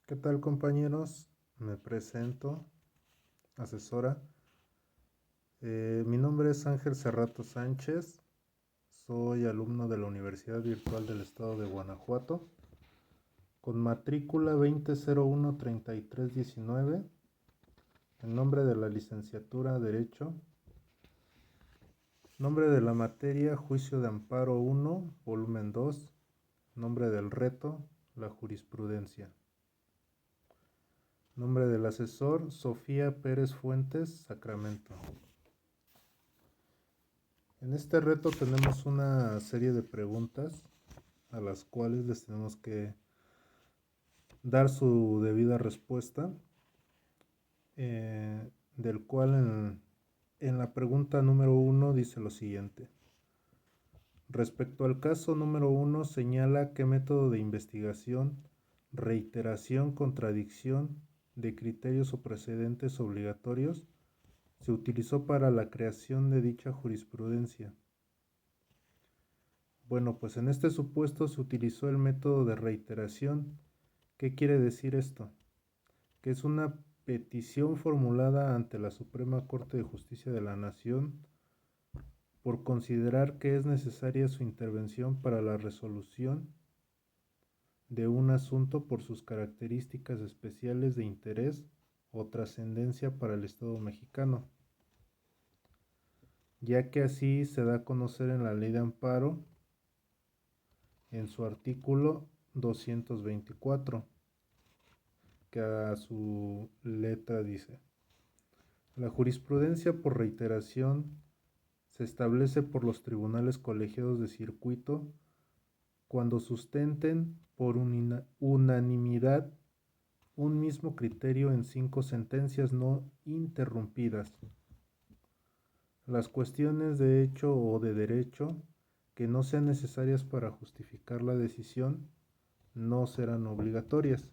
¿Qué tal, compañeros? Me presento, asesora. Mi nombre es Ángel Cerrato Sánchez. Soy alumno de la Universidad Virtual del Estado de Guanajuato, con matrícula 20013319, en nombre de la licenciatura Derecho, nombre de la materia Juicio de Amparo 1, volumen 2, nombre del reto, la jurisprudencia. Nombre del asesor, Sofía Pérez Fuentes, Sacramento. En este reto tenemos una serie de preguntas a las cuales les tenemos que dar su debida respuesta, del cual en la pregunta número 1 dice lo siguiente. Respecto al caso número 1, señala qué método de investigación, reiteración, contradicción de criterios o precedentes obligatorios se utilizó para la creación de dicha jurisprudencia. Bueno, pues en este supuesto se utilizó el método de reiteración. ¿Qué quiere decir esto? Que es una petición formulada ante la Suprema Corte de Justicia de la Nación por considerar que es necesaria su intervención para la resolución de un asunto por sus características especiales de interés o trascendencia para el Estado mexicano, ya que así se da a conocer en la Ley de Amparo, en su artículo 224, que a su letra dice: la jurisprudencia por reiteración se establece por los tribunales colegiados de circuito cuando sustenten por unanimidad un mismo criterio en 5 sentencias no interrumpidas. Las cuestiones de hecho o de derecho que no sean necesarias para justificar la decisión no serán obligatorias.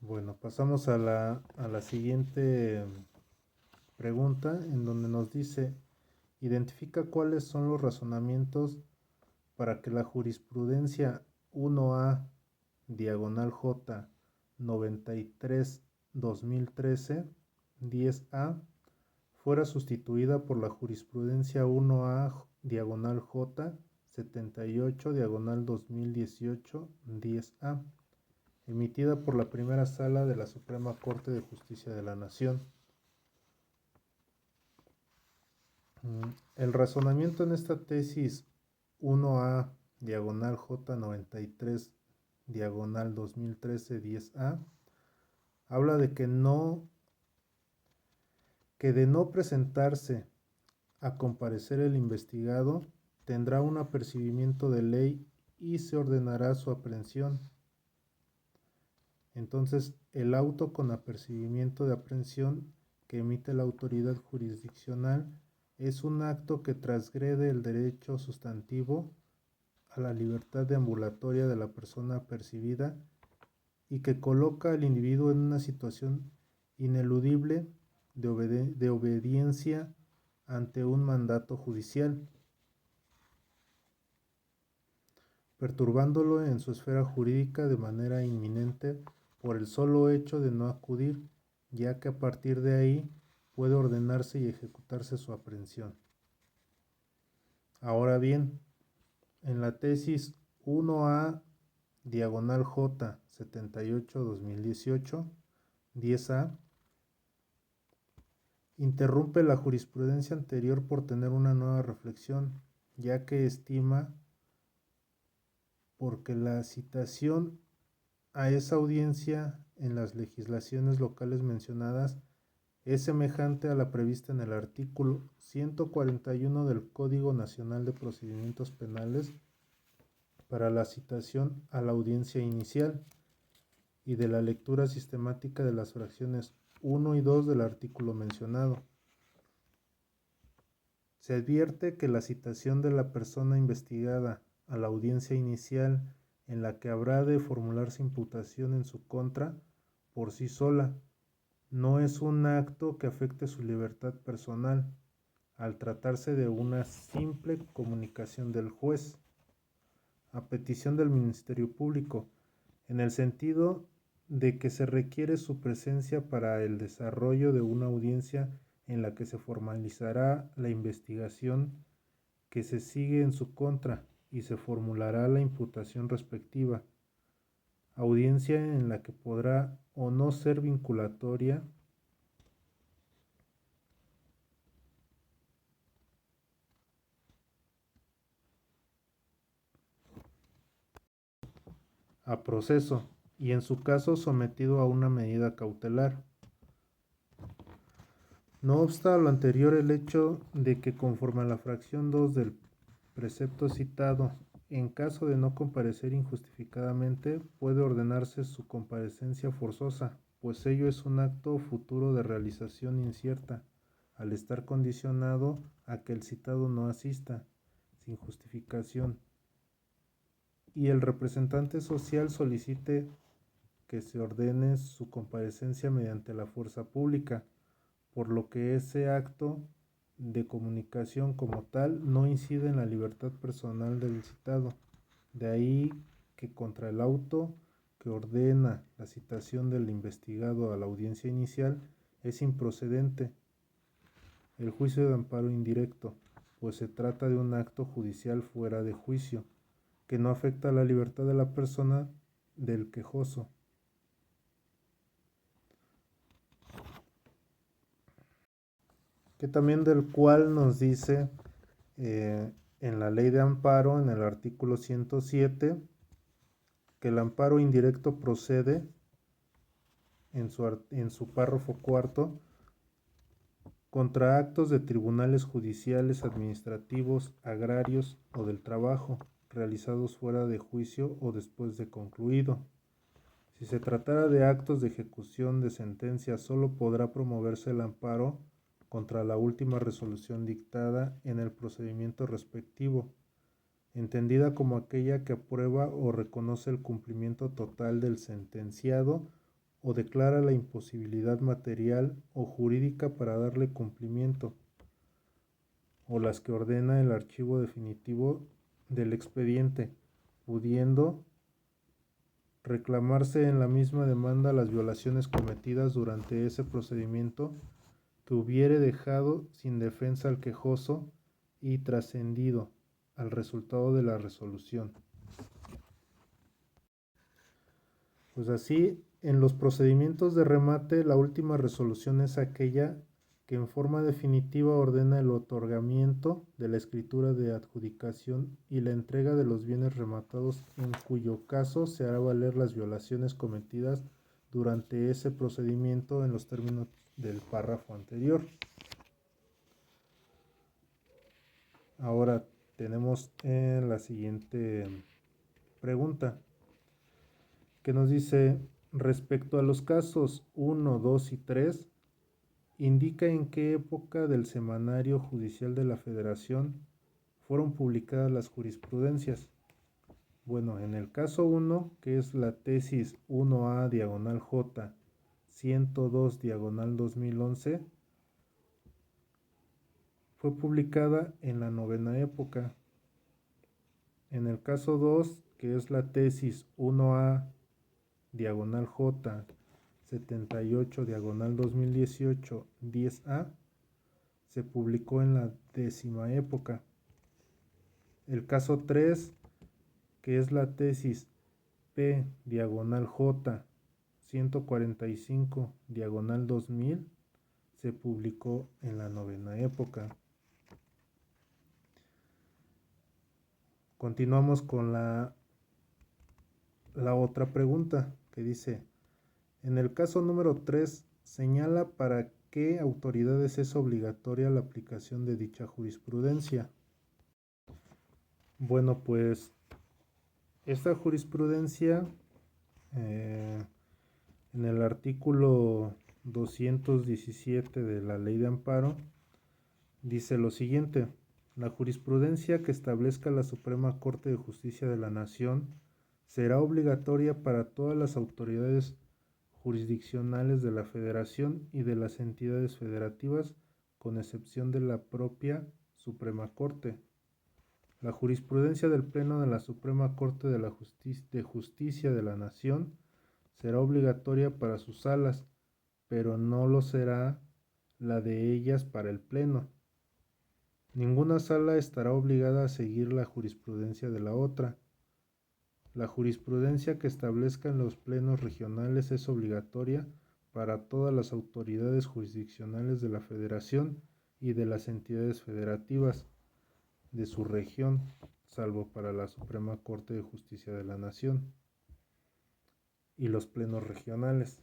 Bueno, pasamos a la siguiente pregunta, en donde nos dice: identifica cuáles son los razonamientos para que la jurisprudencia 1A diagonal J 93 2013 10A fuera sustituida por la jurisprudencia 1A diagonal J 78 diagonal 2018 10A, emitida por la primera sala de la Suprema Corte de Justicia de la Nación. El razonamiento en esta tesis 1A diagonal J 93 diagonal 2013 10A habla de que de no presentarse a comparecer el investigado, tendrá un apercibimiento de ley y se ordenará su aprehensión. Entonces, el auto con apercibimiento de aprehensión que emite la autoridad jurisdiccional es un acto que transgrede el derecho sustantivo a la libertad deambulatoria de la persona apercibida y que coloca al individuo en una situación ineludible de obediencia ante un mandato judicial, perturbándolo en su esfera jurídica de manera inminente por el solo hecho de no acudir, ya que a partir de ahí puede ordenarse y ejecutarse su aprehensión. Ahora bien, en la tesis 1A diagonal J 78 2018 10A, interrumpe la jurisprudencia anterior por tener una nueva reflexión, ya que estima porque la citación a esa audiencia en las legislaciones locales mencionadas es semejante a la prevista en el artículo 141 del Código Nacional de Procedimientos Penales para la citación a la audiencia inicial y de la lectura sistemática de las fracciones 1 y 2 del artículo mencionado. Se advierte que la citación de la persona investigada a la audiencia inicial, en la que habrá de formularse imputación en su contra, por sí sola, no es un acto que afecte su libertad personal, al tratarse de una simple comunicación del juez, a petición del Ministerio Público, en el sentido de que se requiere su presencia para el desarrollo de una audiencia en la que se formalizará la investigación que se sigue en su contra y se formulará la imputación respectiva, audiencia en la que podrá o no ser vinculatoria a proceso y en su caso sometido a una medida cautelar. No obsta lo anterior el hecho de que conforme a la fracción 2 del precepto citado, en caso de no comparecer injustificadamente, puede ordenarse su comparecencia forzosa, pues ello es un acto futuro de realización incierta, al estar condicionado a que el citado no asista, sin justificación, y el representante social solicite que se ordene su comparecencia mediante la fuerza pública, por lo que ese acto de comunicación como tal no incide en la libertad personal del citado. De ahí que contra el auto que ordena la citación del investigado a la audiencia inicial es improcedente el juicio de amparo indirecto, pues se trata de un acto judicial fuera de juicio, que no afecta a la libertad de la persona del quejoso. Que también del cual nos dice en la ley de amparo, en el artículo 107, que el amparo indirecto procede en su párrafo cuarto contra actos de tribunales judiciales, administrativos, agrarios o del trabajo, realizados fuera de juicio o después de concluido. Si se tratara de actos de ejecución de sentencia, solo podrá promoverse el amparo contra la última resolución dictada en el procedimiento respectivo, entendida como aquella que aprueba o reconoce el cumplimiento total del sentenciado o declara la imposibilidad material o jurídica para darle cumplimiento, o las que ordena el archivo definitivo del expediente, pudiendo reclamarse en la misma demanda las violaciones cometidas durante ese procedimiento que hubiere dejado sin defensa al quejoso y trascendido al resultado de la resolución. Pues así, en los procedimientos de remate, la última resolución es aquella que en forma definitiva ordena el otorgamiento de la escritura de adjudicación y la entrega de los bienes rematados, en cuyo caso se hará valer las violaciones cometidas durante ese procedimiento en los términos del párrafo anterior. Ahora tenemos la siguiente pregunta, que nos dice: respecto a los casos 1, 2 y 3, indica en qué época del Semanario Judicial de la Federación fueron publicadas las jurisprudencias. Bueno, en el caso 1, que es la tesis 1A diagonal J 102 diagonal 2011, fue publicada en la novena época. En el caso 2, que es la tesis 1A diagonal J 78 diagonal 2018 10A, se publicó en la décima época. El caso 3, que es la tesis P diagonal J 145 diagonal 2000, se publicó en la novena época. Continuamos con la otra pregunta, que dice: en el caso número 3, señala para qué autoridades es obligatoria la aplicación de dicha jurisprudencia. Bueno, pues esta jurisprudencia en el artículo 217 de la Ley de Amparo dice lo siguiente: la jurisprudencia que establezca la Suprema Corte de Justicia de la Nación será obligatoria para todas las autoridades jurisdiccionales de la Federación y de las entidades federativas con excepción de la propia Suprema Corte. La jurisprudencia del Pleno de la Suprema Corte de Justicia de la Nación será obligatoria para sus salas, pero no lo será la de ellas para el Pleno. Ninguna sala estará obligada a seguir la jurisprudencia de la otra. La jurisprudencia que establezca en los plenos regionales es obligatoria para todas las autoridades jurisdiccionales de la Federación y de las entidades federativas de su región, salvo para la Suprema Corte de Justicia de la Nación y los plenos regionales.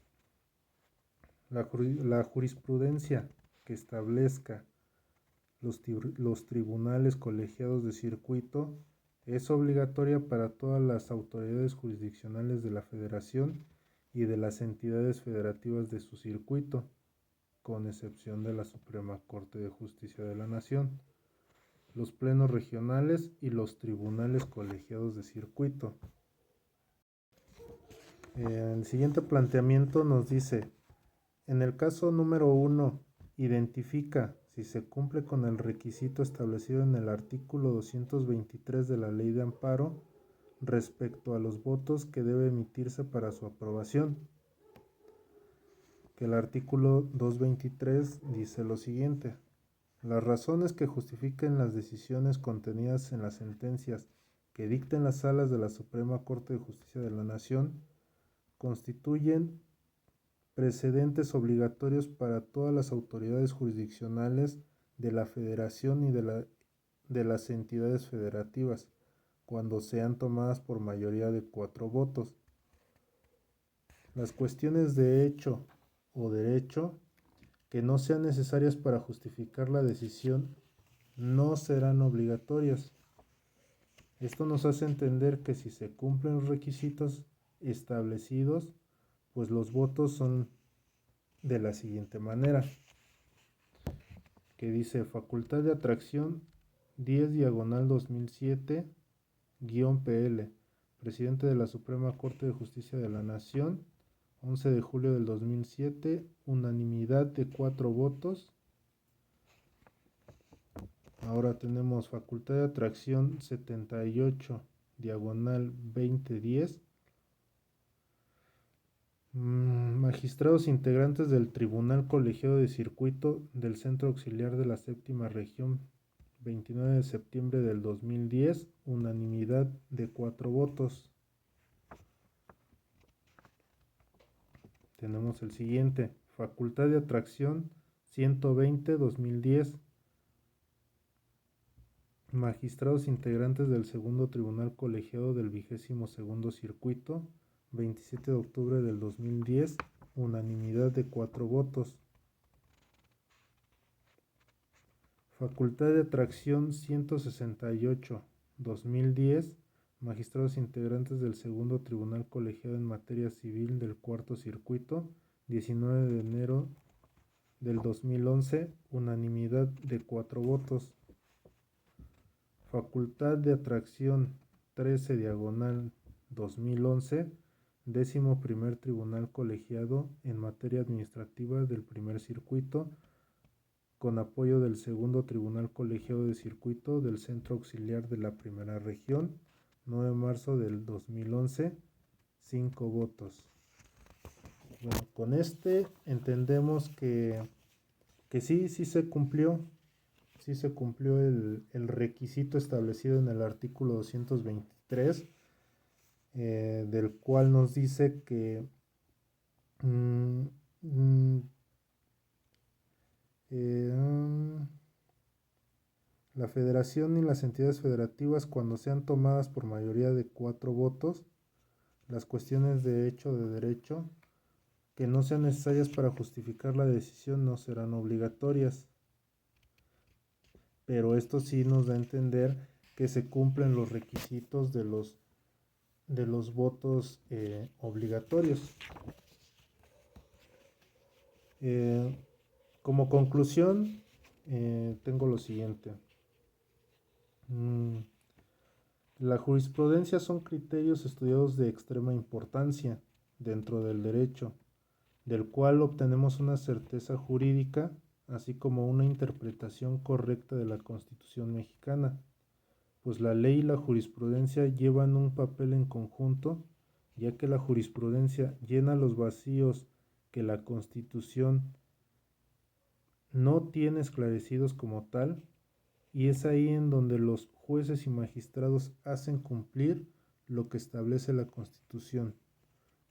La jurisprudencia que establezca los tribunales colegiados de circuito es obligatoria para todas las autoridades jurisdiccionales de la Federación y de las entidades federativas de su circuito, con excepción de la Suprema Corte de Justicia de la Nación, los plenos regionales y los tribunales colegiados de circuito. El siguiente planteamiento nos dice: en el caso número 1, identifica si se cumple con el requisito establecido en el artículo 223 de la Ley de Amparo respecto a los votos que debe emitirse para su aprobación. Que el artículo 223 dice lo siguiente: las razones que justifiquen las decisiones contenidas en las sentencias que dicten las salas de la Suprema Corte de Justicia de la Nación constituyen precedentes obligatorios para todas las autoridades jurisdiccionales de la Federación y de las entidades federativas, cuando sean tomadas por mayoría de 4 votos. Las cuestiones de hecho o derecho que no sean necesarias para justificar la decisión no serán obligatorias. Esto nos hace entender que si se cumplen los requisitos establecidos, pues los votos son de la siguiente manera, que dice: facultad de atracción 10/2007-PL, presidente de la Suprema Corte de Justicia de la Nación, 11 de julio del 2007, unanimidad de 4 votos. Ahora tenemos facultad de atracción 78/2010, magistrados integrantes del Tribunal Colegiado de Circuito del Centro Auxiliar de la Séptima Región, 29 de septiembre del 2010, unanimidad de 4 votos. Tenemos el siguiente: facultad de atracción 120/2010, magistrados integrantes del Segundo Tribunal Colegiado del 22º Circuito, 27 de octubre del 2010, unanimidad de 4 votos. Facultad de atracción 168/2010, magistrados integrantes del Segundo Tribunal Colegiado en Materia Civil del Cuarto Circuito, 19 de enero del 2011, unanimidad de 4 votos. Facultad de atracción 13/2011, 11º Tribunal Colegiado en Materia Administrativa del Primer Circuito, con apoyo del Segundo Tribunal Colegiado de Circuito del Centro Auxiliar de la Primera Región, 9 de marzo del 2011, 5 votos. Bueno, con este entendemos que sí se cumplió. Sí se cumplió el requisito establecido en el artículo 223, del cual nos dice que la Federación y las entidades federativas, cuando sean tomadas por mayoría de 4 votos, las cuestiones de hecho o de derecho que no sean necesarias para justificar la decisión no serán obligatorias. Pero esto sí nos da a entender que se cumplen los requisitos de los votos obligatorios. Como conclusión, tengo lo siguiente. La jurisprudencia son criterios estudiados de extrema importancia dentro del derecho, del cual obtenemos una certeza jurídica así como una interpretación correcta de la Constitución mexicana, pues la ley y la jurisprudencia llevan un papel en conjunto, ya que la jurisprudencia llena los vacíos que la Constitución no tiene esclarecidos como tal, y es ahí en donde los jueces y magistrados hacen cumplir lo que establece la Constitución.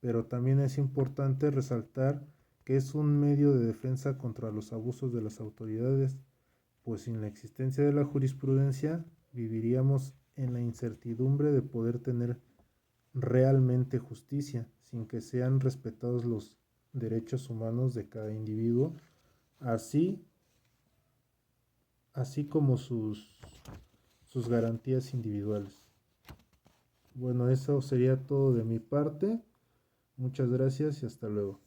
Pero también es importante resaltar que es un medio de defensa contra los abusos de las autoridades, pues sin la existencia de la jurisprudencia viviríamos en la incertidumbre de poder tener realmente justicia, sin que sean respetados los derechos humanos de cada individuo, así, así como sus garantías individuales. Bueno, eso sería todo de mi parte. Muchas gracias y hasta luego.